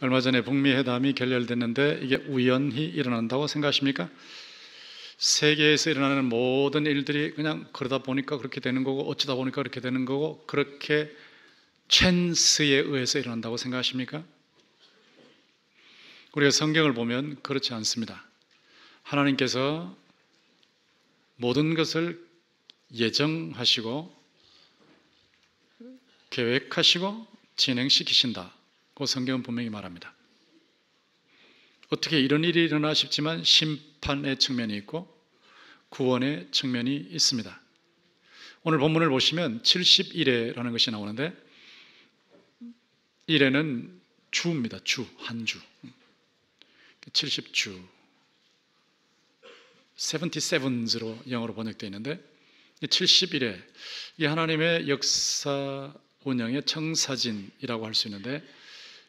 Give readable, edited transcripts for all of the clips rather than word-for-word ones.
얼마 전에 북미 회담이 결렬됐는데 이게 우연히 일어난다고 생각하십니까? 세계에서 일어나는 모든 일들이 그냥 그러다 보니까 그렇게 되는 거고 어쩌다 보니까 그렇게 되는 거고 그렇게 찬스에 의해서 일어난다고 생각하십니까? 우리가 성경을 보면 그렇지 않습니다. 하나님께서 모든 것을 예정하시고 계획하시고 진행시키신다고 성경은 분명히 말합니다. 어떻게 이런 일이 일어나 싶지만 심판의 측면이 있고 구원의 측면이 있습니다. 오늘 본문을 보시면 70일에라는 것이 나오는데 일에는 주입니다. 주, 한 주. 70주 77s로 영어로 번역되어 있는데 70일에 이 하나님의 역사 운영의 청사진이라고 할 수 있는데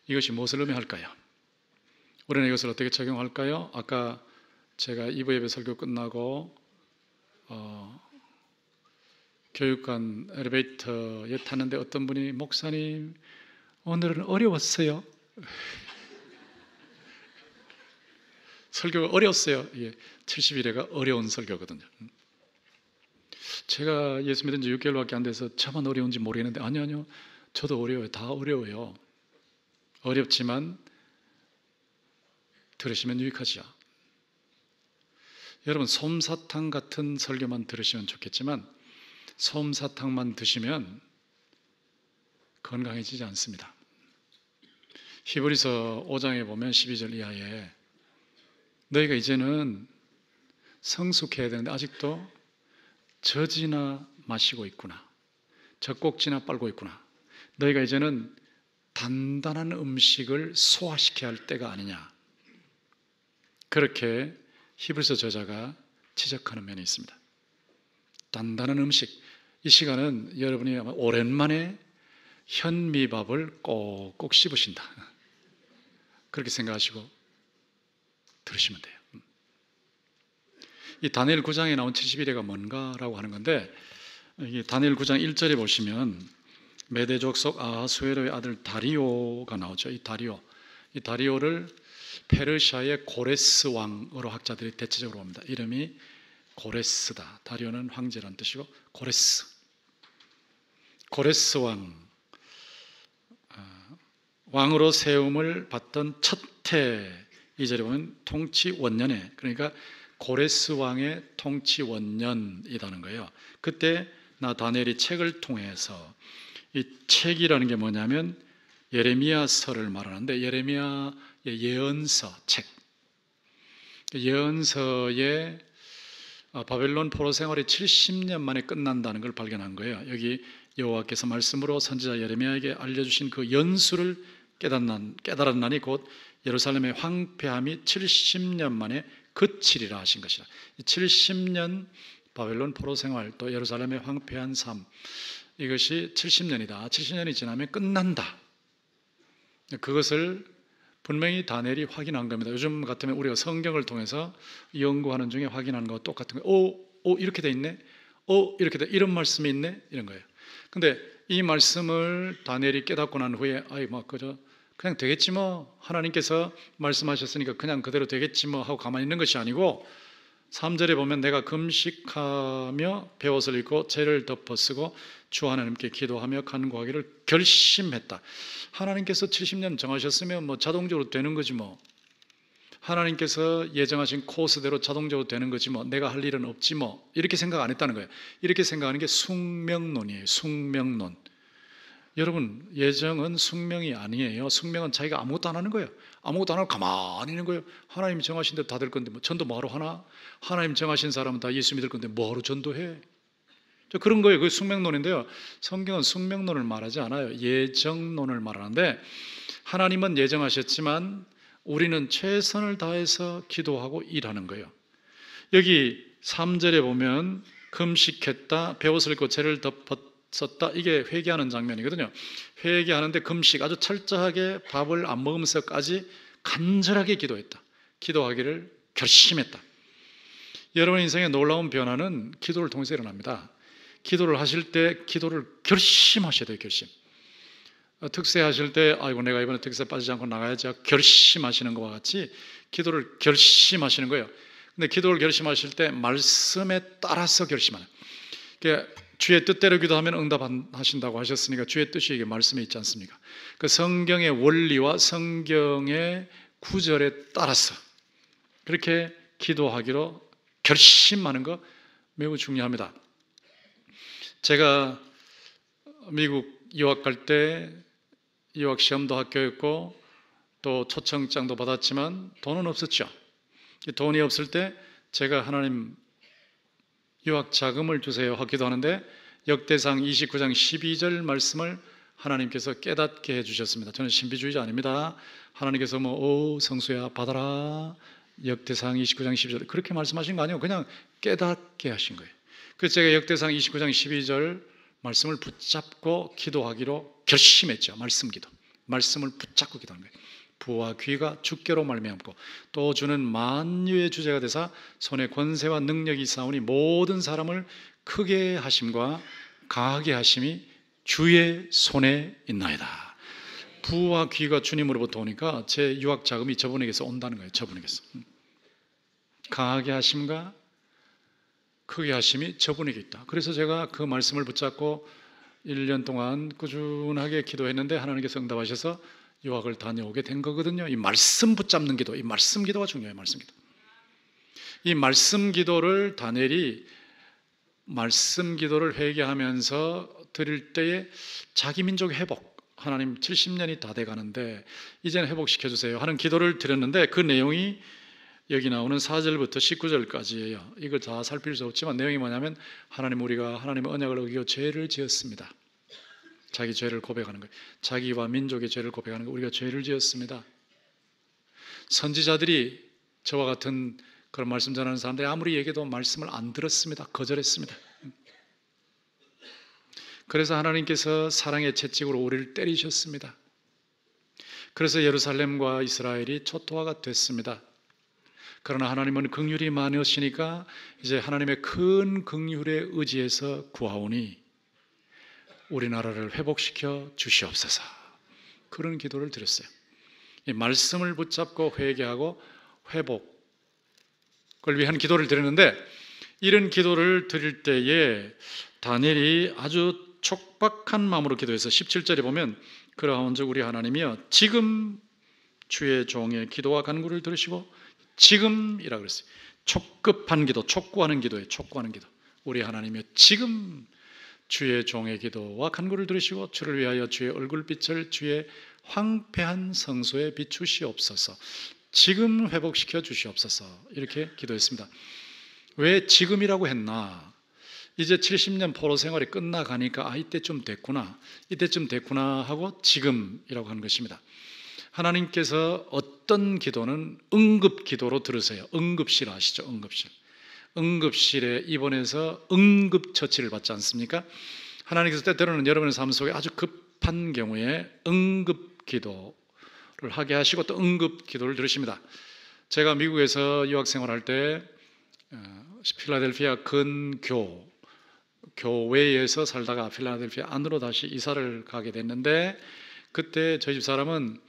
이것이 무엇을 의미할까요? 우리는 이것을 어떻게 적용할까요? 아까 제가 2부 예배 설교 끝나고 교육관 엘리베이터에 탔는데 어떤 분이 목사님 오늘은 어려웠어요. 설교가 어려웠어요. 예, 70일에가 어려운 설교거든요. 제가 예수 믿은 지 6개월밖에 안 돼서 저만 어려운지 모르겠는데 아니요. 저도 어려워요. 다 어려워요. 어렵지만 들으시면 유익하지요. 여러분 솜사탕 같은 설교만 들으시면 좋겠지만 솜사탕만 드시면 건강해지지 않습니다. 히브리서 5장에 보면 12절 이하에 너희가 이제는 성숙해야 되는데 아직도 젖이나 마시고 있구나. 젖꼭지나 빨고 있구나. 너희가 이제는 단단한 음식을 소화시켜야 할 때가 아니냐. 그렇게 히브리서 저자가 지적하는 면이 있습니다. 단단한 음식. 이 시간은 여러분이 아마 오랜만에 현미밥을 꼭꼭 씹으신다. 그렇게 생각하시고 들으시면 돼요. 이 다니엘 9장에 나온 70일에가 뭔가라고 하는 건데 이 다니엘 9장 1절에 보시면 메대 족속 아하수에로의 아들 다리오가 나오죠. 이 다리오를 페르시아의 고레스 왕으로 학자들이 대체적으로 봅니다. 이름이 고레스다. 다리오는 황제라는 뜻이고 고레스 왕으로 세움을 받던 첫 해 2절에 보면 통치 원년에, 그러니까 고레스 왕의 통치 원년이라는 거예요. 그때 나 다니엘이 책을 통해서, 이 책이라는 게 뭐냐면 예레미야서를 말하는데 예레미야의 예언서 책, 예언서에 바벨론 포로 생활이 70년 만에 끝난다는 걸 발견한 거예요. 여기 여호와께서 말씀으로 선지자 예레미야에게 알려주신 그 연수를 깨달았나니 곧 예루살렘의 황폐함이 70년 만에 그치리라 하신 것이라. 70년 바벨론 포로 생활, 또 예루살렘의 황폐한 삶, 이것이 70년이다. 70년이 지나면 끝난다. 그것을 분명히 다니엘이 확인한 겁니다. 요즘 같으면 우리가 성경을 통해서 연구하는 중에 확인하는 거와 똑같은 거예요. 이렇게 돼 있네. 이렇게 돼, 이런 말씀이 있네. 이런 거예요. 근데 이 말씀을 다니엘이 깨닫고 난 후에 그냥 되겠지 뭐, 하나님께서 말씀하셨으니까 그냥 그대로 되겠지 뭐 하고 가만히 있는 것이 아니고 3절에 보면 내가 금식하며 베옷을 입고 죄를 덮어쓰고 주 하나님께 기도하며 간구하기를 결심했다. 하나님께서 70년 정하셨으면 뭐 자동적으로 되는 거지 뭐, 하나님께서 예정하신 코스대로 자동적으로 되는 거지 뭐, 내가 할 일은 없지 뭐, 이렇게 생각 안 했다는 거예요. 이렇게 생각하는 게 숙명론이에요. 숙명론. 여러분, 예정은 숙명이 아니에요. 숙명은 자기가 아무것도 안 하는 거예요. 아무것도 안 하고 가만히 있는 거예요. 하나님 정하신 대로 다 될 건데 뭐 전도 뭐하러 하나? 하나님 정하신 사람은 다 예수 믿을 건데 뭐하러 전도해? 그런 거예요. 그게 숙명론인데요, 성경은 숙명론을 말하지 않아요. 예정론을 말하는데, 하나님은 예정하셨지만 우리는 최선을 다해서 기도하고 일하는 거예요. 여기 3절에 보면 금식했다, 베옷을 입고 죄를 덮었다, 이게 회개하는 장면이거든요. 회개하는데 금식, 아주 철저하게 밥을 안 먹으면서까지 간절하게 기도했다. 기도하기를 결심했다. 여러분 인생의 놀라운 변화는 기도를 통해서 일어납니다. 기도를 하실 때 기도를 결심하셔야 돼요. 결심. 특세하실 때 아이고 내가 이번에 특세 빠지지 않고 나가야지 결심하시는 것과 같이 기도를 결심하시는 거예요. 근데 기도를 결심하실 때 말씀에 따라서 결심하는. 그러니까 주의 뜻대로 기도하면 응답하신다고 하셨으니까 주의 뜻이 이게 말씀에 있지 않습니까? 그 성경의 원리와 성경의 구절에 따라서 그렇게 기도하기로 결심하는 거 매우 중요합니다. 제가 미국 유학 갈 때 유학 시험도 합격했고 또 초청장도 받았지만 돈은 없었죠. 돈이 없을 때 제가 하나님 유학 자금을 주세요 하기도 하는데 역대상 29장 12절 말씀을 하나님께서 깨닫게 해주셨습니다. 저는 신비주의자 아닙니다. 하나님께서 성수야 받아라 역대상 29장 12절 그렇게 말씀하신 거 아니에요. 그냥 깨닫게 하신 거예요. 그래서 제가 역대상 29장 12절 말씀을 붙잡고 기도하기로 결심했죠. 말씀 기도. 말씀을 붙잡고 기도하는 거예요. 부와 귀가 주께로 말미암고 또 주는 만유의 주제가 되사 손에 권세와 능력이 있사오니 모든 사람을 크게 하심과 강하게 하심이 주의 손에 있나이다. 부와 귀가 주님으로부터 오니까 제 유학 자금이 저분에게서 온다는 거예요. 저분에게서. 강하게 하심과 크게 하심이 저분에게 있다. 그래서 제가 그 말씀을 붙잡고 1년 동안 꾸준하게 기도했는데 하나님께서 응답하셔서 유학을 다녀오게 된 거거든요. 이 말씀 붙잡는 기도, 이 말씀 기도가 중요해요. 말씀 기도. 이 말씀 기도를 다니엘이 말씀 기도를 회개하면서 드릴 때에 자기 민족 회복, 하나님 70년이 다 돼가는데 이제는 회복시켜 주세요 하는 기도를 드렸는데 그 내용이 여기 나오는 4절부터 19절까지예요. 이걸 다 살필 수 없지만 내용이 뭐냐면 하나님 우리가 하나님의 언약을 어기고 죄를 지었습니다. 자기 죄를 고백하는 거예요. 자기와 민족의 죄를 고백하는 거예요. 우리가 죄를 지었습니다. 선지자들이 저와 같은 그런 말씀 전하는 사람들이 아무리 얘기해도 말씀을 안 들었습니다. 거절했습니다. 그래서 하나님께서 사랑의 채찍으로 우리를 때리셨습니다. 그래서 예루살렘과 이스라엘이 초토화가 됐습니다. 그러나 하나님은 긍휼이 많으시니까 이제 하나님의 큰 긍휼에 의지해서 구하오니 우리나라를 회복시켜 주시옵소서. 그런 기도를 드렸어요. 이 말씀을 붙잡고 회개하고 회복을 위한 기도를 드렸는데 이런 기도를 드릴 때에 다니엘이 아주 촉박한 마음으로 기도해서 17절에 보면 그러한즉 우리 하나님이여 지금 주의 종의 기도와 간구를 들으시고 지금이라고 그랬어요. 촉급한 기도, 촉구하는 기도예요. 촉구하는 기도. 우리 하나님이여 지금 주의 종의 기도와 간구를 들으시고 주를 위하여 주의 얼굴빛을 주의 황폐한 성소에 비추시옵소서. 지금 회복시켜 주시옵소서. 이렇게 기도했습니다. 왜 지금이라고 했나? 이제 70년 포로 생활이 끝나가니까 이때쯤 됐구나 하고 지금이라고 하는 것입니다. 하나님께서 어떤 기도는 응급기도로 들으세요. 응급실 아시죠? 응급실에 입원해서 응급처치를 받지 않습니까? 하나님께서 때때로는 여러분의 삶 속에 아주 급한 경우에 응급기도를 하게 하시고 또 응급기도를 들으십니다. 제가 미국에서 유학생활할 때 필라델피아 근교 교외에서 살다가 필라델피아 안으로 다시 이사를 가게 됐는데 그때 저희 집 사람은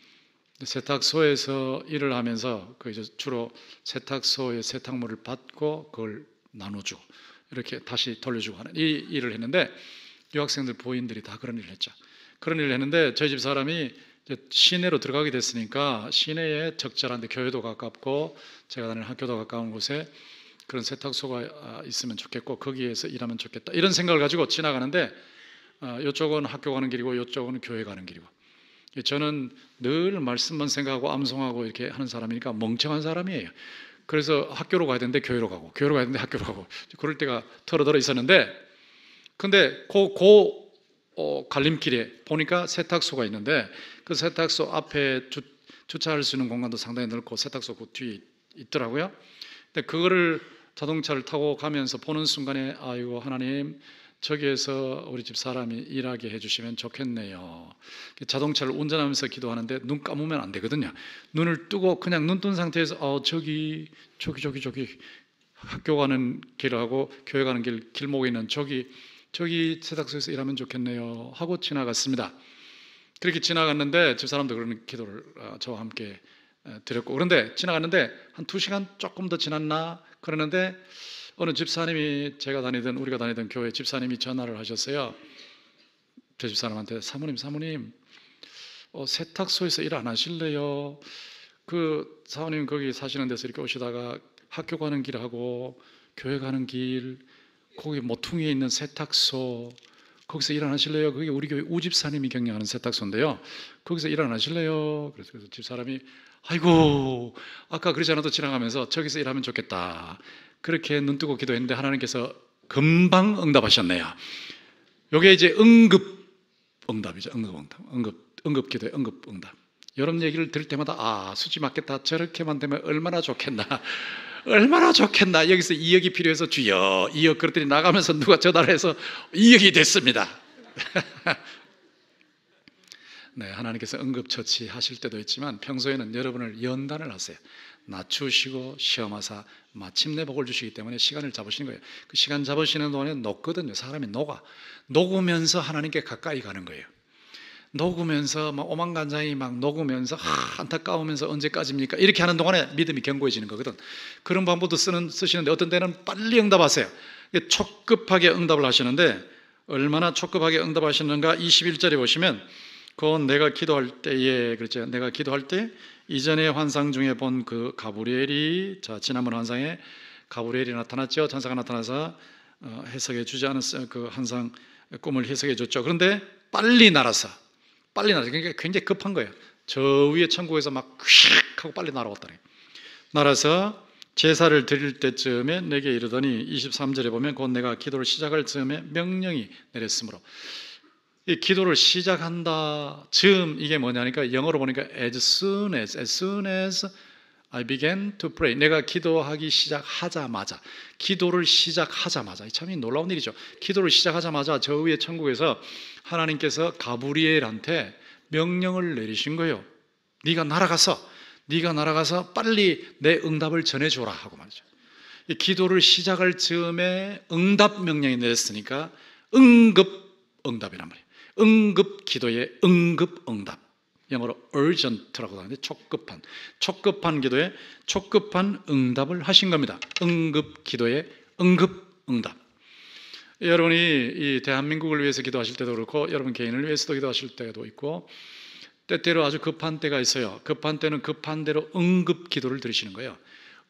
세탁소에서 일을 하면서 그 이제 주로 세탁소의 세탁물을 받고 그걸 나눠주고 이렇게 다시 돌려주고 하는 이 일을 했는데 유학생들 부인들이 다 그런 일을 했죠. 그런 일을 했는데 저희 집 사람이 이제 시내로 들어가게 됐으니까 시내에 적절한데 교회도 가깝고 제가 다니는 학교도 가까운 곳에 그런 세탁소가 있으면 좋겠고 거기에서 일하면 좋겠다 이런 생각을 가지고 지나가는데 이쪽은 학교 가는 길이고 이쪽은 교회 가는 길이고 저는 늘 말씀만 생각하고 암송하고 이렇게 하는 사람이니까 멍청한 사람이에요. 그래서 학교로 가야 되는데 교회로 가고 교회로 가야 되는데 학교로 가고 그럴 때가 털어들어 있었는데 근데 갈림길에 보니까 세탁소가 있는데 그 세탁소 앞에 주차할 수 있는 공간도 상당히 넓고 세탁소 그 뒤에 있더라고요. 근데 그거를 자동차를 타고 가면서 보는 순간에 아이고 하나님 저기에서 우리 집 사람이 일하게 해주시면 좋겠네요. 자동차를 운전하면서 기도하는데 눈 감으면 안 되거든요. 눈을 뜨고 그냥 눈 뜬 상태에서 저기 학교 가는 길하고 교회 가는 길목에 있는 저기 세탁소에서 일하면 좋겠네요 하고 지나갔습니다. 그렇게 지나갔는데 집사람도 그런 기도를 저와 함께 드렸고, 그런데 지나갔는데 한 2시간 조금 더 지났나 그러는데 어느 집사님이 우리가 다니던 교회 집사님이 전화를 하셨어요. 제 집사람한테 사모님 세탁소에서 일 안 하실래요? 그 사모님 거기 사시는 데서 이렇게 오시다가 학교 가는 길하고 교회 가는 길 거기 모퉁이에 있는 세탁소 거기서 일 안 하실래요? 그게 우리 교회 우집사님이 경영하는 세탁소인데요. 거기서 일 안 하실래요? 그래서 집사람이 아이고 아까 그러지 않아도 지나가면서 저기서 일하면 좋겠다. 그렇게 눈 뜨고 기도했는데 하나님께서 금방 응답하셨네요. 이게 이제 응급응답이죠. 응급기도의 응급응답. 여러분 얘기를 들을 때마다 수지 맞겠다. 저렇게만 되면 얼마나 좋겠나. 얼마나 좋겠나. 여기서 2억이 필요해서 주여 2억 그랬더니 나가면서 누가 전화를 해서 2억이 됐습니다. 네, 하나님께서 응급처치 하실 때도 있지만 평소에는 여러분을 연단을 하세요. 낮추시고 시험하사 마침내 복을 주시기 때문에 시간을 잡으시는 거예요. 그 시간 잡으시는 동안에 녹거든요. 사람이 녹으면서 하나님께 가까이 가는 거예요. 녹으면서 막 오만간장이 막 녹으면서 안타까우면서 언제까지입니까? 이렇게 하는 동안에 믿음이 견고해지는 거거든. 그런 방법도 쓰시는데 어떤 때는 빨리 응답하세요. 촉급하게 응답을 하시는데 얼마나 촉급하게 응답하시는가 21절에 보시면 곧 내가 기도할 때에 그렇죠. 내가 기도할 때 이전의 환상 중에 본 그 가브리엘이 지난번 환상에 가브리엘이 나타났죠. 천사가 나타나서 해석해 주지 않은 그 환상 꿈을 해석해 줬죠. 그런데 빨리 날아서 그러니까 굉장히 급한 거예요. 저 위에 천국에서 막 휙 하고 빨리 날아왔다니. 날아서 제사를 드릴 때쯤에 내게 이르더니 23절에 보면 곧 내가 기도를 시작할 즈음에 명령이 내렸으므로 이 기도를 시작한다 즈음 이게 뭐냐니까 영어로 보니까 as soon as I began to pray. 내가 기도하기 시작하자마자 기도를 시작하자마자 참 놀라운 일이죠. 기도를 시작하자마자 저 위에 천국에서 하나님께서 가브리엘한테 명령을 내리신 거예요. 네가 날아가서 빨리 내 응답을 전해줘라 하고 말이죠. 이 기도를 시작할 즈음에 응답 명령이 내렸으니까 응급응답이란 말이에요. 응급기도의 응급응답, 영어로 urgent라고 하는데 촉급한 기도에 촉급한 응답을 하신 겁니다. 응급기도의 응급응답. 여러분이 이 대한민국을 위해서 기도하실 때도 그렇고 여러분 개인을 위해서도 기도하실 때도 있고 때때로 아주 급한 때가 있어요. 급한 때는 급한 대로 응급기도를 드리시는 거예요.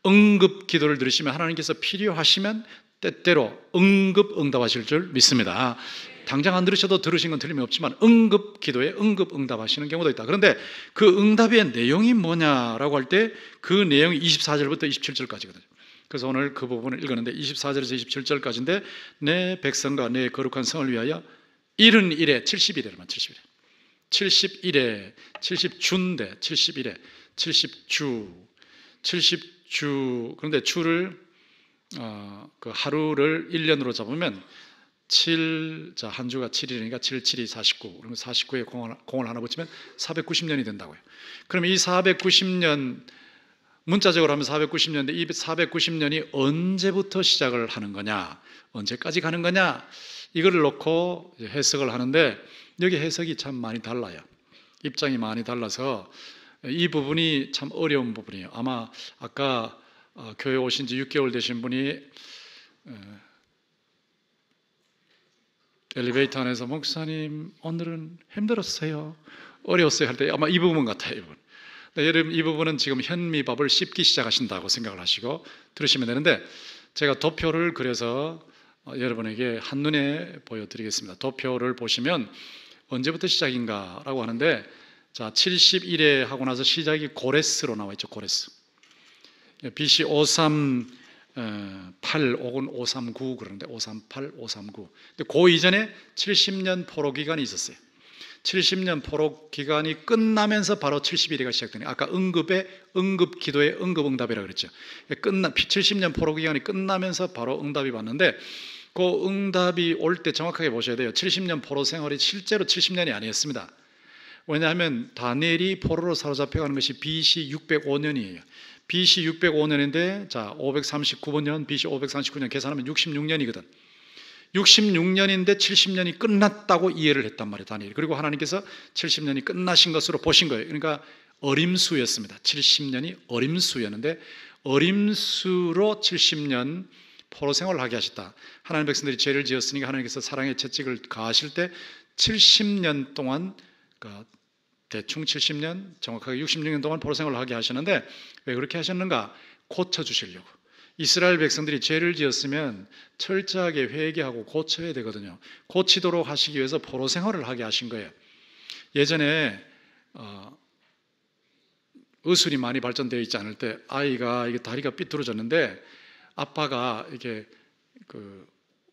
응급기도를 드리시면 하나님께서 필요하시면 때때로 응급응답하실 줄 믿습니다. 당장 안 들으셔도 들으신 건 틀림이 없지만 응급기도에 응급응답하시는 경우도 있다. 그런데 그 응답의 내용이 뭐냐라고 할 때 그 내용이 24절부터 27절까지거든요. 그래서 오늘 그 부분을 읽었는데 24절에서 27절까지인데 내 백성과 내 거룩한 성을 위하여 70일에 70일에만 70일에 70주인데 70일에 70주 그런데 주를 그 하루를 1년으로 잡으면 한 주가 7일이니까 7, 7이 49 그러면 49에 공을 하나 붙이면 490년이 된다고요. 그럼 이 490년 문자적으로 하면 490년인데 이 490년이 언제부터 시작을 하는 거냐 언제까지 가는 거냐 이거를 놓고 해석을 하는데 여기 해석이 참 많이 달라요. 입장이 많이 달라서 이 부분이 참 어려운 부분이에요. 아마 아까 교회 오신 지 6개월 되신 분이 엘리베이터 안에서 목사님 오늘은 힘들었어요 어려웠어요 할 때 아마 이 부분 같아요. 여러분 이 부분은 지금 현미밥을 씹기 시작하신다고 생각을 하시고 들으시면 되는데 제가 도표를 그려서 여러분에게 한눈에 보여드리겠습니다. 도표를 보시면 언제부터 시작인가 라고 하는데 자 71회 하고 나서 시작이 고레스로 나와 있죠. 고레스 BC 538 혹은 539 그러는데 538, 539 근데 그 이전에 70년 포로 기간이 있었어요. 70년 포로 기간이 끝나면서 바로 71회가 시작되네. 아까 응급기도의 응급응답이라고 그랬죠. 70년 포로 기간이 끝나면서 바로 응답이 왔는데 그 응답이 올 때 정확하게 보셔야 돼요. 70년 포로 생활이 실제로 70년이 아니었습니다. 왜냐하면 다니엘이 포로로 사로잡혀가는 것이 BC 605년이에요. BC 605년인데 자 539년 BC 539년 계산하면 66년이거든. 66년인데 70년이 끝났다고 이해를 했단 말이에요, 다니엘이. 그리고 하나님께서 70년이 끝나신 것으로 보신 거예요. 그러니까 어림수였습니다. 70년이 어림수였는데 어림수로 70년 포로 생활을 하게 하셨다. 하나님 백성들이 죄를 지었으니까 하나님께서 사랑의 채찍을 가하실 때 70년 동안, 그러니까 대충 70년, 정확하게 66년 동안 포로 생활을 하게 하셨는데 왜 그렇게 하셨는가? 고쳐주시려고. 이스라엘 백성들이 죄를 지었으면 철저하게 회개하고 고쳐야 되거든요. 고치도록 하시기 위해서 포로 생활을 하게 하신 거예요. 예전에 의술이 많이 발전되어 있지 않을 때 아이가 이게 다리가 삐뚤어졌는데 아빠가 이게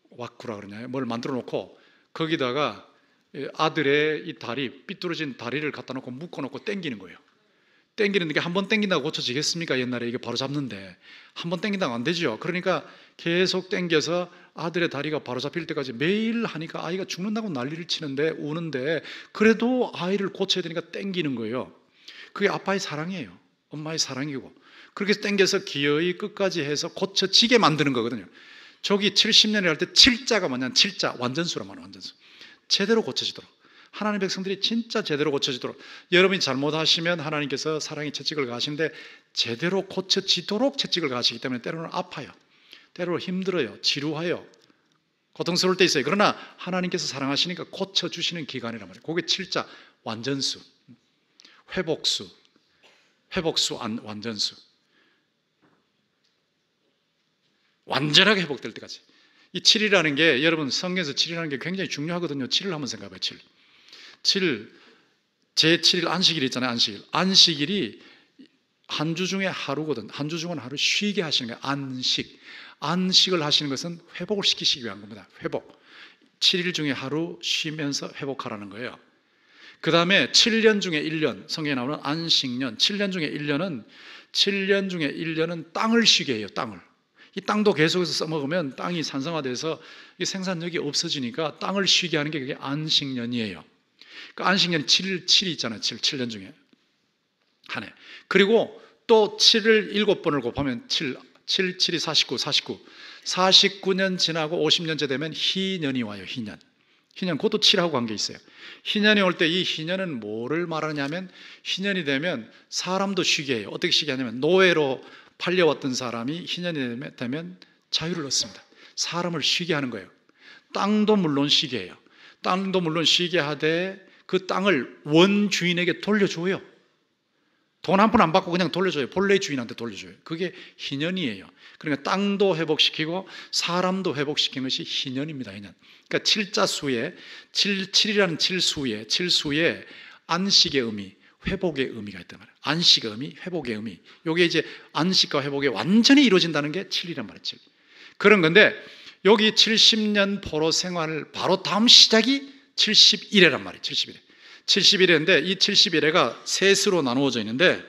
왁구라 그러냐, 뭘 만들어 놓고 거기다가 아들의 이 다리, 삐뚤어진 다리를 갖다 놓고 묶어 놓고 당기는 거예요. 당기는 게 한 번 당긴다고 고쳐지겠습니까? 옛날에 이게 바로 잡는데 한 번 당긴다고 안 되죠. 그러니까 계속 당겨서 아들의 다리가 바로 잡힐 때까지 매일 하니까 아이가 죽는다고 난리를 치는데, 우는데 그래도 아이를 고쳐야 되니까 당기는 거예요. 그게 아빠의 사랑이에요. 엄마의 사랑이고, 그렇게 해서 당겨서 기어이 끝까지 해서 고쳐지게 만드는 거거든요. 저기 70년에 할 때 7자가 뭐냐면 7자, 완전수란 말이에요. 완전수. 제대로 고쳐지도록, 하나님의 백성들이 진짜 제대로 고쳐지도록, 여러분이 잘못하시면 하나님께서 사랑의 채찍을 가하시는데 제대로 고쳐지도록 채찍을 가하시기 때문에 때로는 아파요, 때로는 힘들어요, 지루해요, 고통스러울 때 있어요. 그러나 하나님께서 사랑하시니까 고쳐주시는 기간이란 말이에요. 그게 7자, 완전수, 회복수, 완전수, 완전하게 회복될 때까지. 이 7이라는 게, 여러분 성경에서 7이라는 게 굉장히 중요하거든요. 7을 한번 생각해봐요. 7. 제7일 안식일 있잖아요. 안식일이 한 주 중에 하루거든. 한 주 중은 하루 쉬게 하시는 거예요. 안식을 하시는 것은 회복을 시키시기 위한 겁니다. 회복. 7일 중에 하루 쉬면서 회복하라는 거예요. 그 다음에 7년 중에 1년, 성경에 나오는 안식년, 7년 중에 1년은 땅을 쉬게 해요. 땅을. 이 땅도 계속해서 써먹으면 땅이 산성화돼서 생산력이 없어지니까 땅을 쉬게 하는 게 그게 안식년이에요. 그 안식년 7이 있잖아요. 7년 중에 한 해. 그리고 또 7을 7번을 곱하면 7이 49년 지나고 50년째 되면 희년이 와요. 희년, 그것도 7하고 관계 있어요. 희년이 올 때 이 희년은 뭐를 말하냐면, 희년이 되면 사람도 쉬게 해요. 어떻게 쉬게 하냐면, 노예로 팔려왔던 사람이 희년이 되면 자유를 얻습니다. 사람을 쉬게 하는 거예요. 땅도 물론 쉬게 해요. 땅도 물론 쉬게 하되 그 땅을 원주인에게 돌려줘요. 돈 한 푼 안 받고 그냥 돌려줘요. 본래 주인한테 돌려줘요. 그게 희년이에요. 그러니까 땅도 회복시키고 사람도 회복시키는 것이 희년입니다. 희년. 그러니까 7자수에 7이라는 7수에 안식의 의미, 회복의 의미가 있단 말이에요. 안식의 의미, 회복의 의미. 이게 이제 안식과 회복이 완전히 이루어진다는 게 7이란 말이에요. 7. 그런 건데 여기 70년 포로 생활 바로 다음 시작이 71회란 말이에요. 71회인데 이 71회가 셋으로 나누어져 있는데,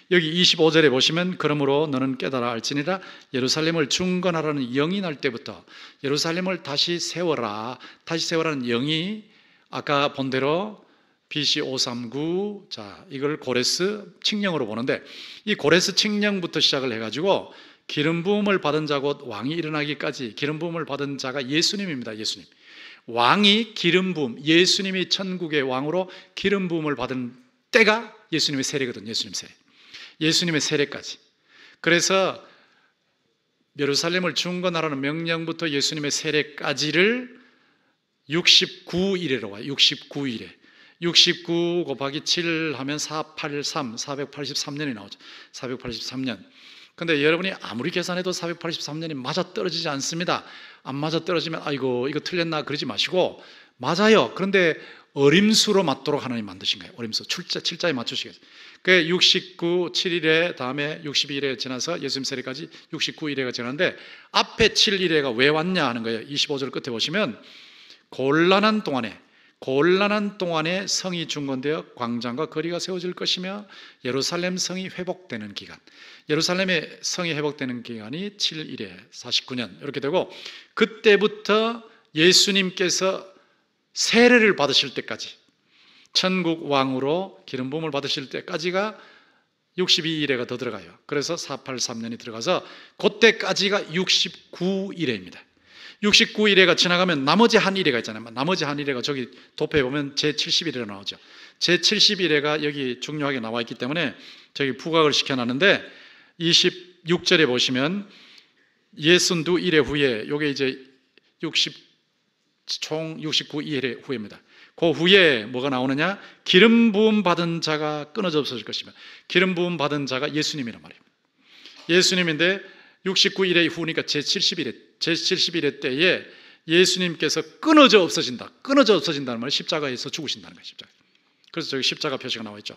여기 25절에 보시면, 그러므로 너는 깨달아 알지니라 예루살렘을 중건하라는 영이 날 때부터, 예루살렘을 다시 세워라는 영이 아까 본 대로 BC 539, 자, 이걸 고레스 칙령으로 보는데, 이 고레스 칙령부터 시작을 해가지고 기름 부음을 받은 자 곧 왕이 일어나기까지, 기름 부음을 받은 자가 예수님입니다. 예수님. 왕이 기름 부음, 예수님이 천국의 왕으로 기름 부음을 받은 때가 예수님의 세례거든요. 예수님의 세례까지. 그래서 예루살렘을 중건하라는 명령부터 예수님의 세례까지를 69일에로 와요. 69일에. 69 곱하기 7 하면 483년이 나오죠. 483년. 근데 여러분이 아무리 계산해도 483년이 맞아떨어지지 않습니다. 안 맞아떨어지면 아이고 이거 틀렸나 그러지 마시고, 맞아요. 그런데 어림수로 맞도록 하나님 만드신 거예요. 어림수. 7자에 맞추시겠어요. 그게 69, 7일에 다음에 62일에 지나서 예수님 세례까지 69일에가 지났는데, 앞에 7일에가 왜 왔냐 하는 거예요. 25절 끝에 보시면, 곤란한 동안에 성이 중건되어 광장과 거리가 세워질 것이며 예루살렘 성이 회복되는 기간, 예루살렘의 성이 회복되는 기간이 7일에 49년 이렇게 되고, 그때부터 예수님께서 세례를 받으실 때까지, 천국 왕으로 기름 부음을 받으실 때까지가 62일에가 더 들어가요. 그래서 483년이 들어가서 그때까지가 69일에입니다. 69일회가 지나가면 나머지 한 일회가 있잖아요. 나머지 한 일회가 저기 도표에 보면 제70일회가 나오죠. 제70일회가 여기 중요하게 나와 있기 때문에 저기 부각을 시켜놨는데 26절에 보시면 62일회 후에 요게 이제 총 69일회 후입니다. 그 후에 뭐가 나오느냐? 기름 부음 받은 자가 끊어져 없어질 것이며, 기름 부음 받은 자가 예수님이란 말이에요. 예수님인데 69일회 후니까 제70일회 때에 예수님께서 끊어져 없어진다는 말은 십자가에서 죽으신다는 거예요. 십자가. 그래서 저기 십자가 표시가 나와 있죠.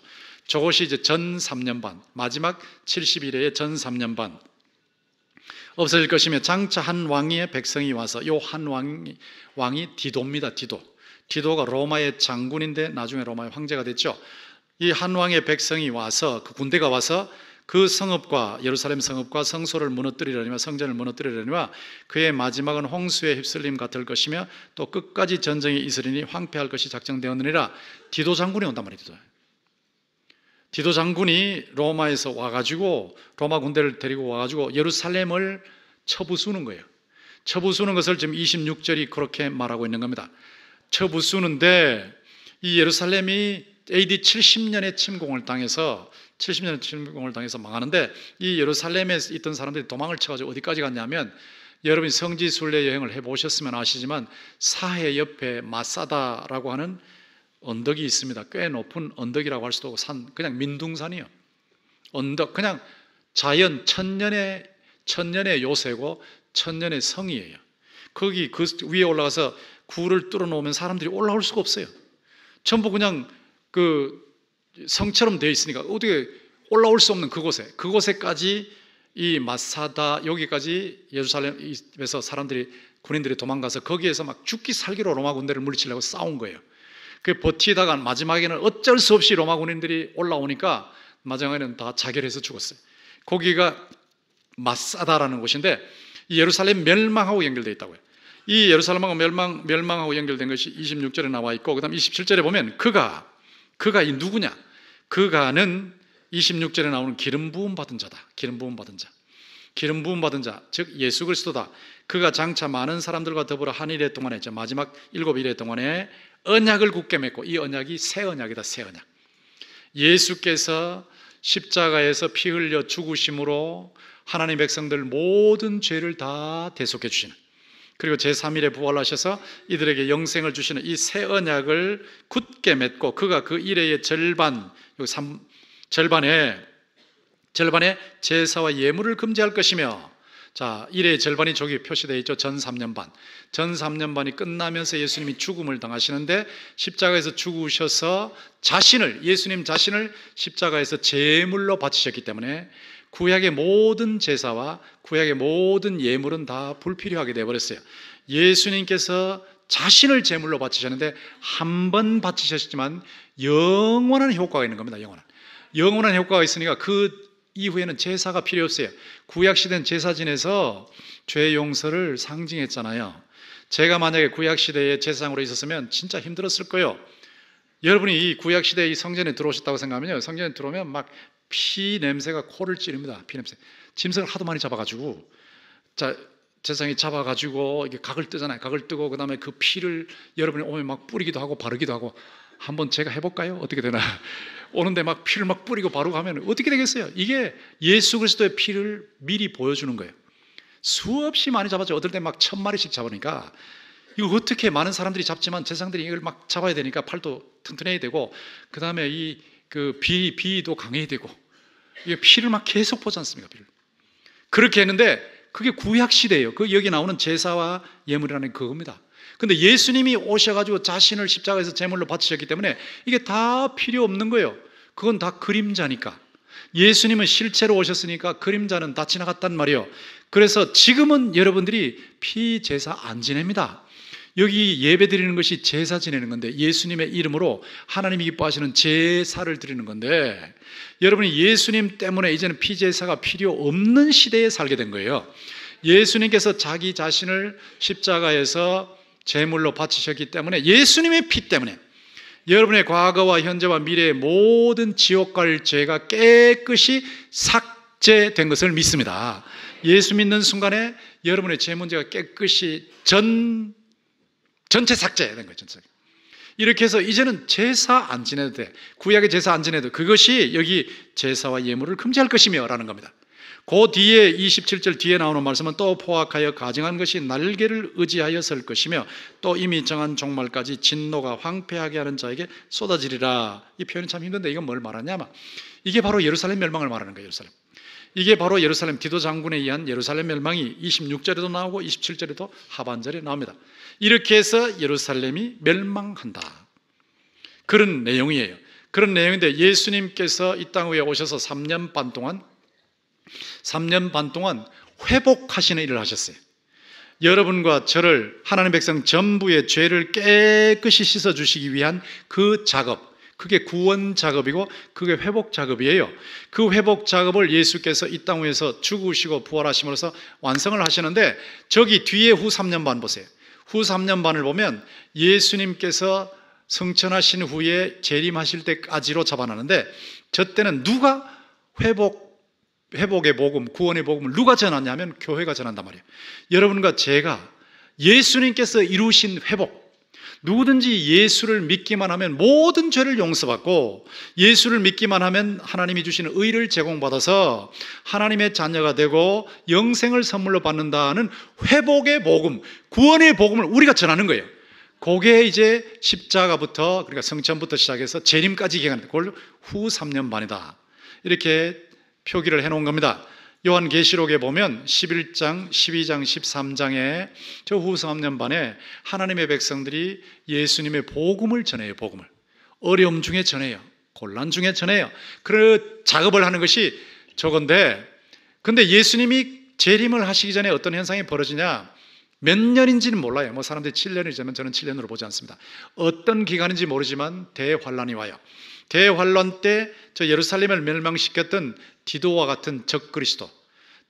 저것이 이제 전 3년 반, 마지막 70일회의 전 3년 반 없어질 것이며, 장차 한 왕의 백성이 와서, 요 한 왕이 디도입니다. 디도가 로마의 장군인데 나중에 로마의 황제가 됐죠. 이 한 왕의 백성이 와서, 그 군대가 와서 그 성읍과 예루살렘 성읍과 성소를 무너뜨리려니와 성전을 무너뜨리려니와 그의 마지막은 홍수에 휩쓸림 같을 것이며 또 끝까지 전쟁이 있으리니 황폐할 것이 작정되었느니라. 디도 장군이 온단 말이에요. 디도 장군이 로마에서 와가지고, 로마 군대를 데리고 와가지고 예루살렘을 쳐부수는 거예요. 쳐부수는 것을 지금 26절이 그렇게 말하고 있는 겁니다. 쳐부수는데 이 예루살렘이 AD 70년에 침공을 당해서 망하는데, 이 예루살렘에 있던 사람들이 도망을 쳐가지고 어디까지 갔냐면, 여러분이 성지순례 여행을 해보셨으면 아시지만 사해 옆에 마사다라고 하는 언덕이 있습니다. 꽤 높은 언덕이라고 할 수도 없고 산, 그냥 민둥산이요. 언덕, 그냥 자연, 천년의 요새고 천년의 성이에요. 거기 그 위에 올라가서 굴을 뚫어 놓으면 사람들이 올라올 수가 없어요. 전부 그냥 그 성처럼 되어 있으니까 어떻게 올라올 수 없는 그곳에까지 이 마사다, 여기까지 예루살렘에서 군인들이 도망가서 거기에서 막 죽기 살기로 로마 군대를 물리치려고 싸운 거예요. 그 버티다가 마지막에는 어쩔 수 없이 로마 군인들이 올라오니까 마지막에는 다 자결해서 죽었어요. 거기가 마사다라는 곳인데, 이 예루살렘 멸망하고 연결되어 있다고요. 이 예루살렘하고 멸망하고 연결된 것이 26절에 나와 있고, 그 다음 27절에 보면 그가 이 누구냐? 그가는 26절에 나오는 기름 부음 받은 자다. 기름 부음 받은 자, 즉 예수 그리스도다. 그가 장차 많은 사람들과 더불어 한 일회 동안에, 마지막 7일회 동안에 언약을 굳게 맺고, 이 언약이 새 언약이다. 새 언약. 예수께서 십자가에서 피 흘려 죽으심으로 하나님 백성들 모든 죄를 다 대속해 주시는, 그리고 제3일에 부활하셔서 이들에게 영생을 주시는 이 새 언약을 굳게 맺고, 그가 그 일회의 절반에 제사와 예물을 금지할 것이며, 자, 일회의 절반이 저기 표시되어 있죠. 전 3년 반이 끝나면서 예수님이 죽음을 당하시는데, 십자가에서 죽으셔서 예수님 자신을 십자가에서 제물로 바치셨기 때문에 구약의 모든 제사와 구약의 모든 예물은 다 불필요하게 되어버렸어요. 예수님께서 자신을 제물로 바치셨는데, 한 번 바치셨지만 영원한 효과가 있는 겁니다. 영원한 효과가 있으니까 그 이후에는 제사가 필요 없어요. 구약시대는 제사 지내서 죄 용서를 상징했잖아요. 제가 만약에 구약시대에 제사장으로 있었으면 진짜 힘들었을 거예요. 여러분이 이 구약시대에 이 성전에 들어오셨다고 생각하면요, 성전에 들어오면 막 피 냄새가 코를 찌릅니다. 피 냄새. 짐승을 하도 많이 잡아가지고, 제사장이 잡아가지고 이게 각을 뜨잖아요. 각을 뜨고 그 다음에 그 피를 여러분이 오면 막 뿌리기도 하고 바르기도 하고. 한번 제가 해볼까요? 어떻게 되나? 오는데 막 피를 막 뿌리고 바르고 하면 어떻게 되겠어요? 이게 예수 그리스도의 피를 미리 보여주는 거예요. 수없이 많이 잡았죠. 어떨 때 막 1000마리씩 잡으니까 이거 어떻게, 많은 사람들이 잡지만 제사장들이 이걸 막 잡아야 되니까 팔도 튼튼해야 되고, 그 다음에 비도 강해야 되고, 이게 피를 막 계속 보지 않습니까? 피를. 그렇게 했는데 그게 구약 시대예요. 여기 나오는 제사와 예물이라는 그겁니다. 근데 예수님이 오셔가지고 자신을 십자가에서 제물로 바치셨기 때문에 이게 다 필요 없는 거예요. 그건 다 그림자니까. 예수님은 실체로 오셨으니까 그림자는 다 지나갔단 말이에요. 그래서 지금은 여러분들이 피제사 안 지냅니다. 여기 예배 드리는 것이 제사 지내는 건데, 예수님의 이름으로 하나님이 기뻐하시는 제사를 드리는 건데, 여러분이 예수님 때문에 이제는 피제사가 필요 없는 시대에 살게 된 거예요. 예수님께서 자기 자신을 십자가에서 제물로 바치셨기 때문에, 예수님의 피 때문에 여러분의 과거와 현재와 미래의 모든 지옥 갈 죄가 깨끗이 싹 삭제된 것을 믿습니다. 예수 믿는 순간에 여러분의 죄 문제가 깨끗이 전체 삭제된 거예요. 전체. 이렇게 해서 이제는 제사 안 지내도 돼. 구약의 제사 안 지내도 그것이 여기 제사와 예물을 금지할 것이며 라는 겁니다. 그 뒤에 27절 뒤에 나오는 말씀은 또 포악하여 가증한 것이 날개를 의지하여 설 것이며 또 이미 정한 종말까지 진노가 황폐하게 하는 자에게 쏟아지리라. 이 표현이 참 힘든데 이건 뭘 말하냐면 이게 바로 예루살렘 멸망을 말하는 거예요. 예루살렘. 이게 바로 예루살렘 디도 장군에 의한 예루살렘 멸망이 26절에도 나오고 27절에도 하반절에 나옵니다. 이렇게 해서 예루살렘이 멸망한다. 그런 내용이에요. 그런 내용인데 예수님께서 이 땅 위에 오셔서 3년 반 동안 회복하시는 일을 하셨어요. 여러분과 저를 하나님 백성 전부의 죄를 깨끗이 씻어주시기 위한 그 작업, 그게 구원 작업이고 그게 회복 작업이에요. 그 회복 작업을 예수께서 이 땅 위에서 죽으시고 부활하심으로써 완성을 하시는데 저기 뒤에 후 3년 반 보세요. 후 3년 반을 보면 예수님께서 성천하신 후에 재림하실 때까지로 잡아놨는데 저 때는 누가 회복의 복음, 구원의 복음을 누가 전하냐면 교회가 전한단 말이에요. 여러분과 제가 예수님께서 이루신 회복, 누구든지 예수를 믿기만 하면 모든 죄를 용서받고 예수를 믿기만 하면 하나님이 주시는 의를 제공받아서 하나님의 자녀가 되고 영생을 선물로 받는다는 회복의 복음, 구원의 복음을 우리가 전하는 거예요. 그게 이제 십자가부터, 그러니까 성천부터 시작해서 재림까지 기간인데 그걸 후 3년 반이다. 이렇게 표기를 해놓은 겁니다. 요한계시록에 보면 11장, 12장, 13장에 저 후 3년 반에 하나님의 백성들이 예수님의 복음을 전해요. 복음을 어려움 중에 전해요. 곤란 중에 전해요. 그 작업을 하는 것이 저건데, 근데 예수님이 재림을 하시기 전에 어떤 현상이 벌어지냐, 몇 년인지는 몰라요. 뭐 사람들이 7년이지만 저는 7년으로 보지 않습니다. 어떤 기간인지 모르지만 대환란이 와요. 대환란 때 저 예루살렘을 멸망시켰던 디도와 같은 적그리스도,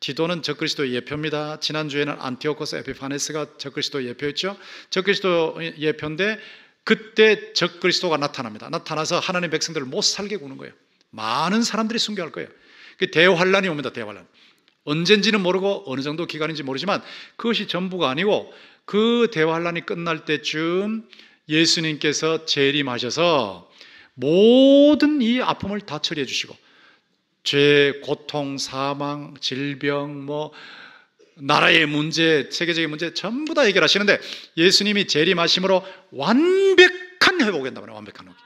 디도는 적그리스도의 예표입니다. 지난주에는 안티오코스 에피파네스가 적그리스도의 예표였죠. 적그리스도 예표인데 그때 적그리스도가 나타납니다. 나타나서 하나님 백성들을 못 살게 구는 거예요. 많은 사람들이 순교할 거예요. 그 대환란이 옵니다. 대환란. 언젠지는 모르고 어느 정도 기간인지 모르지만 그것이 전부가 아니고 그 대환란이 끝날 때쯤 예수님께서 재림하셔서 모든 이 아픔을 다 처리해 주시고 죄, 고통, 사망, 질병, 뭐 나라의 문제, 세계적인 문제 전부 다 해결하시는데 예수님이 재림하심으로 완벽한 회복을 한다면 완벽한 회복.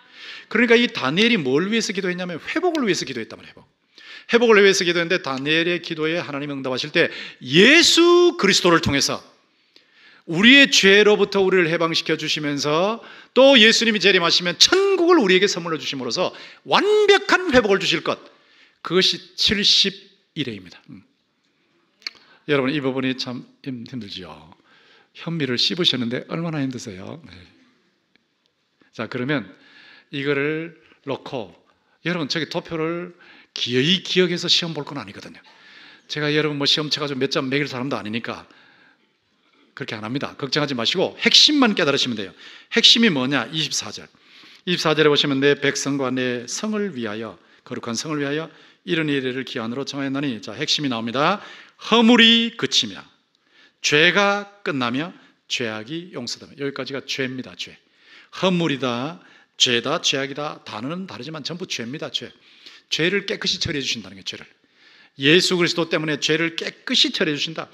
그러니까 이 다니엘이 뭘 위해서 기도했냐면 회복을 위해서 기도했단 말이에요. 회복을 위해서 기도했는데 다니엘의 기도에 하나님 응답하실 때 예수 그리스도를 통해서 우리의 죄로부터 우리를 해방시켜 주시면서 또 예수님이 재림하시면 천국을 우리에게 선물로 주심으로써 완벽한 회복을 주실 것, 그것이 70일에입니다. 여러분 이 부분이 참 힘들죠. 현미를 씹으셨는데 얼마나 힘드세요? 네. 자, 그러면 이거를 놓고 여러분 저기 도표를 기어이 기억해서 시험 볼 건 아니거든요. 제가 여러분 뭐 시험 쳐가지고 몇 점 매길 사람도 아니니까 그렇게 안 합니다. 걱정하지 마시고 핵심만 깨달으시면 돼요. 핵심이 뭐냐? 24절에 보시면 내 백성과 내 성을 위하여, 거룩한 성을 위하여 이런 일을 기한으로 정하였나니, 자 핵심이 나옵니다. 허물이 그치며 죄가 끝나며 죄악이 용서되며, 여기까지가 죄입니다. 죄. 허물이다, 죄다, 죄악이다, 단어는 다르지만 전부 죄입니다. 죄를 깨끗이 처리해 주신다는 게, 죄를 예수 그리스도 때문에 죄를 깨끗이 처리해 주신다.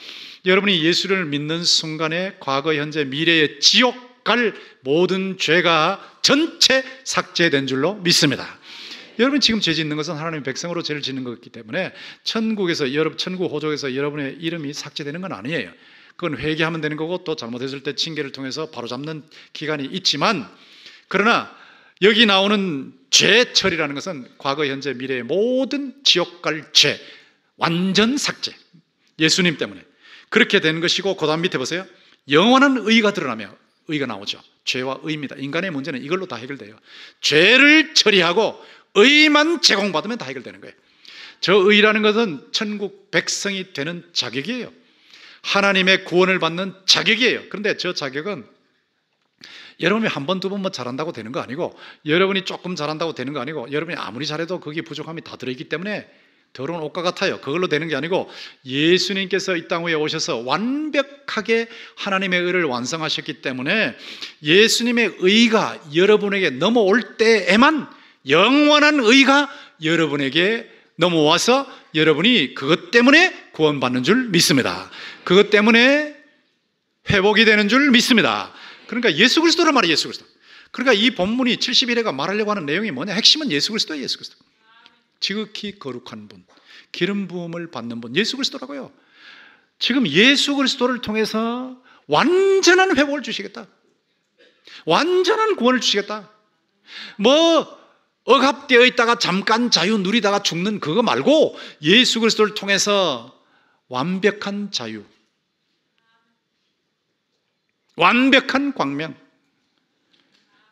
여러분이 예수를 믿는 순간에 과거, 현재, 미래의 지옥 갈 모든 죄가 전체 삭제된 줄로 믿습니다. 여러분 지금 죄 짓는 것은 하나님의 백성으로 죄를 짓는 것이기 때문에 천국에서, 천국 호족에서 여러분의 이름이 삭제되는 건 아니에요. 그건 회개하면 되는 거고 또 잘못했을 때 징계를 통해서 바로잡는 기간이 있지만, 그러나 여기 나오는 죄 처리라는 것은 과거, 현재, 미래의 모든 지옥 갈 죄 완전 삭제, 예수님 때문에 그렇게 되는 것이고, 그 다음 밑에 보세요. 영원한 의가 드러나며, 의가 나오죠. 죄와 의입니다. 인간의 문제는 이걸로 다 해결돼요. 죄를 처리하고 의만 제공받으면 다 해결되는 거예요. 저 의라는 것은 천국 백성이 되는 자격이에요. 하나님의 구원을 받는 자격이에요. 그런데 저 자격은 여러분이 한 번, 두 번 뭐 잘한다고 되는 거 아니고, 여러분이 조금 잘한다고 되는 거 아니고, 여러분이 아무리 잘해도 거기에 부족함이 다 들어있기 때문에 더러운 옷과 같아요. 그걸로 되는 게 아니고 예수님께서 이 땅 위에 오셔서 완벽하게 하나님의 의를 완성하셨기 때문에 예수님의 의가 여러분에게 넘어올 때에만 영원한 의가 여러분에게 넘어와서 여러분이 그것 때문에 구원받는 줄 믿습니다. 그것 때문에 회복이 되는 줄 믿습니다. 그러니까 예수 그리스도란 말이에요. 예수 그리스도. 그러니까 이 본문이 71회가 말하려고 하는 내용이 뭐냐? 핵심은 예수 그리스도예요. 예수 그리스도. 지극히 거룩한 분, 기름 부음을 받는 분, 예수 그리스도라고요. 지금 예수 그리스도를 통해서 완전한 회복을 주시겠다, 완전한 구원을 주시겠다. 뭐 억압되어 있다가 잠깐 자유 누리다가 죽는 그거 말고 예수 그리스도를 통해서 완벽한 자유, 완벽한 광명,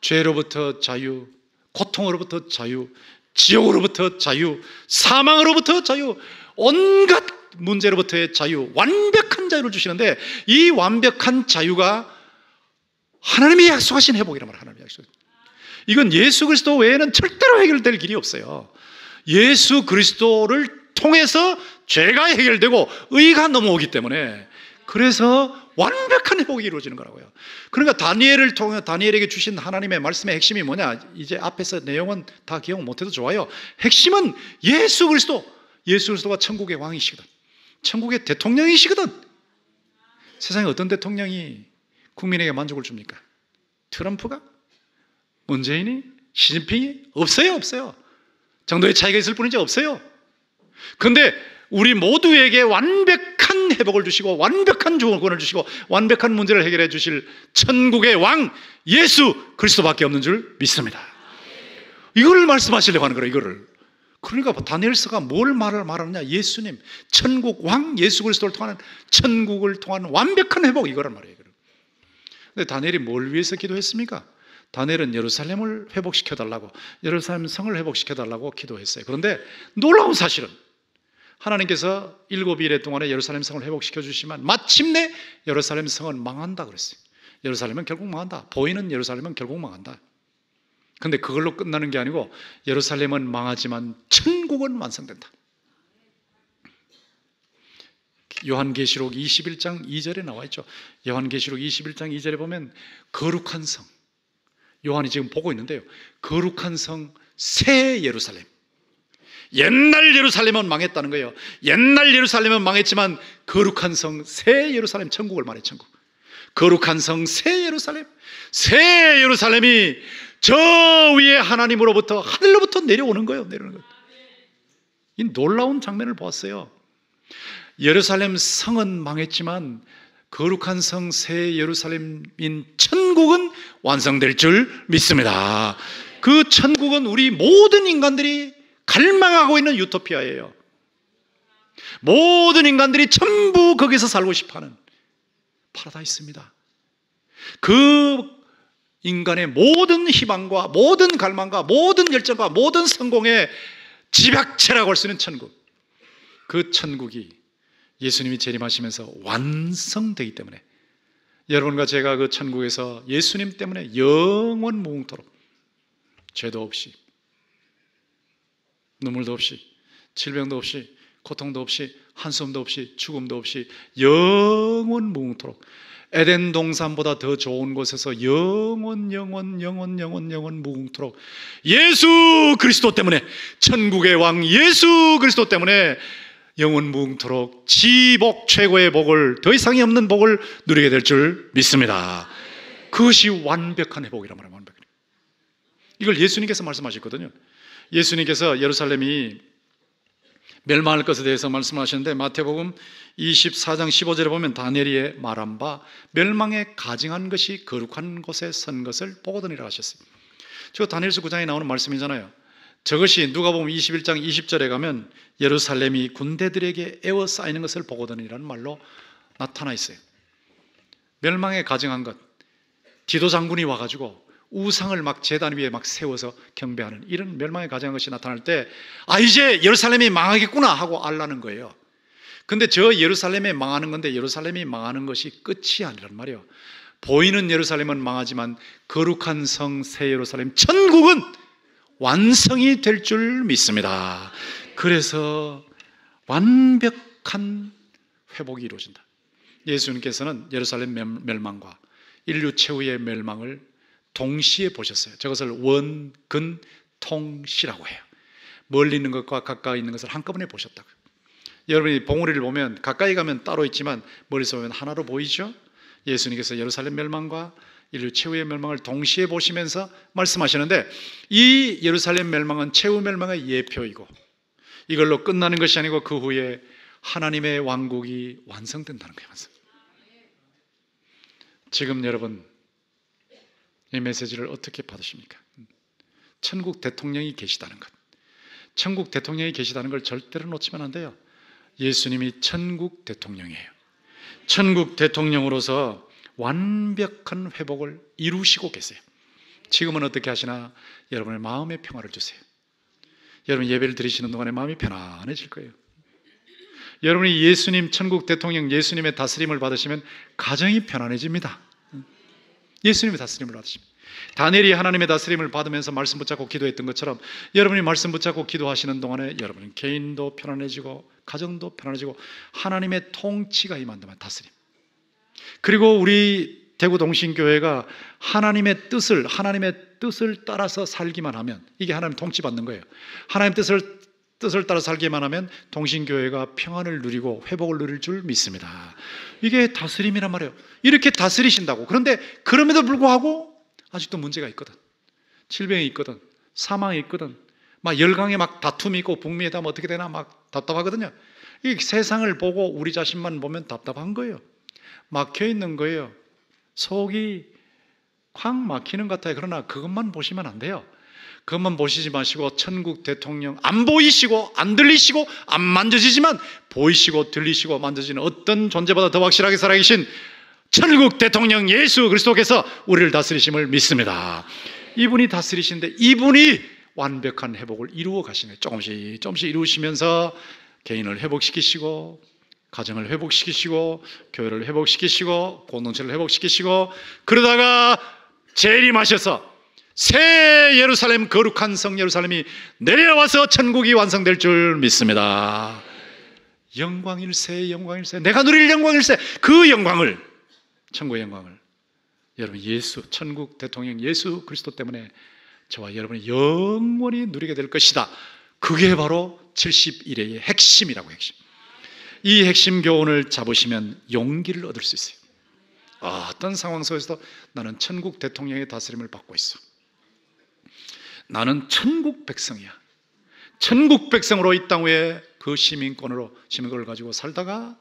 죄로부터 자유, 고통으로부터 자유, 지옥으로부터 자유, 사망으로부터 자유, 온갖 문제로부터의 자유, 완벽한 자유를 주시는데 이 완벽한 자유가 하나님이 약속하신 회복이란 말이에요. 하나님이 약속. 이건 예수 그리스도 외에는 절대로 해결될 길이 없어요. 예수 그리스도를 통해서 죄가 해결되고 의가 넘어오기 때문에, 그래서 완벽한 회복이 이루어지는 거라고요. 그러니까 다니엘을 통해 다니엘에게 주신 하나님의 말씀의 핵심이 뭐냐? 이제 앞에서 내용은 다 기억 못해도 좋아요. 핵심은 예수 그리스도. 예수 그리스도가 천국의 왕이시거든, 천국의 대통령이시거든. 세상에 어떤 대통령이 국민에게 만족을 줍니까? 트럼프가? 문재인이? 시진핑이? 없어요. 없어요. 정도의 차이가 있을 뿐이지 없어요. 그런데 우리 모두에게 완벽한 회복을 주시고 완벽한 구원을 주시고 완벽한 문제를 해결해 주실 천국의 왕 예수 그리스도밖에 없는 줄 믿습니다. 이걸 말씀하시려고 하는 거예요. 이거를. 그러니까 다니엘서가 뭘 말하느냐? 예수님, 천국 왕 예수 그리스도를 통하는, 천국을 통하는 완벽한 회복, 이거란 말이에요. 근데 다니엘이 뭘 위해서 기도했습니까? 다니엘은 예루살렘을 회복시켜달라고, 예루살렘 성을 회복시켜달라고 기도했어요. 그런데 놀라운 사실은 하나님께서 7일의 동안에 예루살렘 성을 회복시켜 주시면 마침내 예루살렘 성은 망한다 그랬어요. 예루살렘은 결국 망한다. 보이는 예루살렘은 결국 망한다. 그런데 그걸로 끝나는 게 아니고 예루살렘은 망하지만 천국은 완성된다. 요한계시록 21장 2절에 나와 있죠. 요한계시록 21장 2절에 보면 거룩한 성, 요한이 지금 보고 있는데요, 거룩한 성 새 예루살렘. 옛날 예루살렘은 망했다는 거예요. 옛날 예루살렘은 망했지만 거룩한 성 새 예루살렘, 천국을 말해. 천국, 거룩한 성 새 예루살렘. 새 예루살렘이 저 위에 하나님으로부터, 하늘로부터 내려오는 거예요. 내려오는 거예요. 이 놀라운 장면을 보았어요. 예루살렘 성은 망했지만 거룩한 성 새 예루살렘인 천국은 완성될 줄 믿습니다. 그 천국은 우리 모든 인간들이 갈망하고 있는 유토피아예요. 모든 인간들이 전부 거기서 살고 싶어하는 파라다이스입니다. 그 인간의 모든 희망과 모든 갈망과 모든 열정과 모든 성공의 집약체라고 할 수 있는 천국, 그 천국이 예수님이 재림하시면서 완성되기 때문에 여러분과 제가 그 천국에서 예수님 때문에 영원 무궁토록 죄도 없이, 눈물도 없이, 질병도 없이, 고통도 없이, 한숨도 없이, 죽음도 없이 영원 무궁토록 에덴 동산보다 더 좋은 곳에서 영원 무궁토록 예수 그리스도 때문에, 천국의 왕 예수 그리스도 때문에 영원 무궁토록 지복, 최고의 복을, 더 이상이 없는 복을 누리게 될 줄 믿습니다. 그것이 완벽한 회복이란 말이에요. 완벽한. 이걸 예수님께서 말씀하셨거든요. 예수님께서 예루살렘이 멸망할 것에 대해서 말씀하셨는데 마태복음 24장 15절에 보면 다니엘이 말한 바 멸망에 가증한 것이 거룩한 곳에 선 것을 보거든이라 하셨어요. 저 다니엘서 9장에 나오는 말씀이잖아요. 저것이 누가복음 21장 20절에 가면 예루살렘이 군대들에게 에워싸이는 것을 보거든이라는 말로 나타나 있어요. 멸망에 가증한 것, 디도 장군이 와가지고 우상을 막 제단 위에 막 세워서 경배하는 이런 멸망에 가증한 것이 나타날 때, 아, 이제 예루살렘이 망하겠구나 하고 알라는 거예요. 근데 저 예루살렘에 망하는 건데 예루살렘이 망하는 것이 끝이 아니란 말이에요. 보이는 예루살렘은 망하지만 거룩한 성 새 예루살렘, 천국은 완성이 될 줄 믿습니다. 그래서 완벽한 회복이 이루어진다. 예수님께서는 예루살렘 멸망과 인류 최후의 멸망을 동시에 보셨어요. 저것을 원근통시라고 해요. 멀리 있는 것과 가까이 있는 것을 한꺼번에 보셨다고요. 여러분이 봉우리를 보면 가까이 가면 따로 있지만 멀리서 보면 하나로 보이죠? 예수님께서 예루살렘 멸망과 인류 최후의 멸망을 동시에 보시면서 말씀하시는데, 이 예루살렘 멸망은 최후 멸망의 예표이고 이걸로 끝나는 것이 아니고 그 후에 하나님의 왕국이 완성된다는 거예요. 지금 여러분 이 메시지를 어떻게 받으십니까? 천국 대통령이 계시다는 것, 천국 대통령이 계시다는 걸 절대로 놓치면 안 돼요. 예수님이 천국 대통령이에요. 천국 대통령으로서 완벽한 회복을 이루시고 계세요. 지금은 어떻게 하시나? 여러분의 마음의 평화를 주세요. 여러분 예배를 드리시는 동안에 마음이 편안해질 거예요. 여러분이 예수님, 천국 대통령 예수님의 다스림을 받으시면 가정이 편안해집니다. 예수님의 다스림을 받으십니다. 다니엘이 하나님의 다스림을 받으면서 말씀 붙잡고 기도했던 것처럼 여러분이 말씀 붙잡고 기도하시는 동안에 여러분은 개인도 편안해지고 가정도 편안해지고 하나님의 통치가 임한다면 다스림. 그리고 우리 대구동신교회가 하나님의 뜻을 따라서 살기만 하면 이게 하나님 통치받는 거예요. 하나님 뜻을 따라 살기만 하면 동신교회가 평안을 누리고 회복을 누릴 줄 믿습니다. 이게 다스림이란 말이에요. 이렇게 다스리신다고. 그런데 그럼에도 불구하고 아직도 문제가 있거든. 질병이 있거든. 사망이 있거든. 막 열강에 막 다툼이 있고 북미에 다면 어떻게 되나 막 답답하거든요. 이 세상을 보고 우리 자신만 보면 답답한 거예요. 막혀 있는 거예요. 속이 콱 막히는 것 같아요. 그러나 그것만 보시면 안 돼요. 그것만 보시지 마시고 천국 대통령, 안 보이시고 안 들리시고 안 만져지지만 보이시고 들리시고 만져지는 어떤 존재보다 더 확실하게 살아계신 천국 대통령 예수 그리스도께서 우리를 다스리심을 믿습니다. 이분이 다스리시는데 이분이 완벽한 회복을 이루어 가시네. 조금씩 이루시면서 개인을 회복시키시고 가정을 회복시키시고 교회를 회복시키시고 공동체를 회복시키시고 그러다가 재림하셔서 새 예루살렘, 거룩한 성 예루살렘이 내려와서 천국이 완성될 줄 믿습니다. 영광일세, 영광일세, 내가 누릴 영광일세. 그 영광을, 천국의 영광을 여러분 예수, 천국 대통령 예수 그리스도 때문에 저와 여러분이 영원히 누리게 될 것이다. 그게 바로 70일의 핵심이라고. 핵심. 이 핵심 교훈을 잡으시면 용기를 얻을 수 있어요. 어떤 상황 속에서도 나는 천국 대통령의 다스림을 받고 있어. 나는 천국 백성이야. 천국 백성으로 이 땅 위에 그 시민권을 가지고 살다가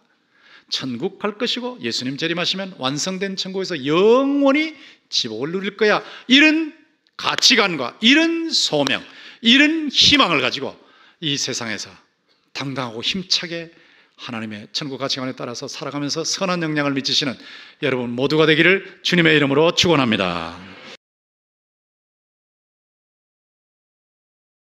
천국 갈 것이고 예수님 재림하시면 완성된 천국에서 영원히 지복을 누릴 거야. 이런 가치관과 이런 소명, 이런 희망을 가지고 이 세상에서 당당하고 힘차게 하나님의 천국 가치관에 따라서 살아가면서 선한 영향을 미치시는 여러분 모두가 되기를 주님의 이름으로 축원합니다.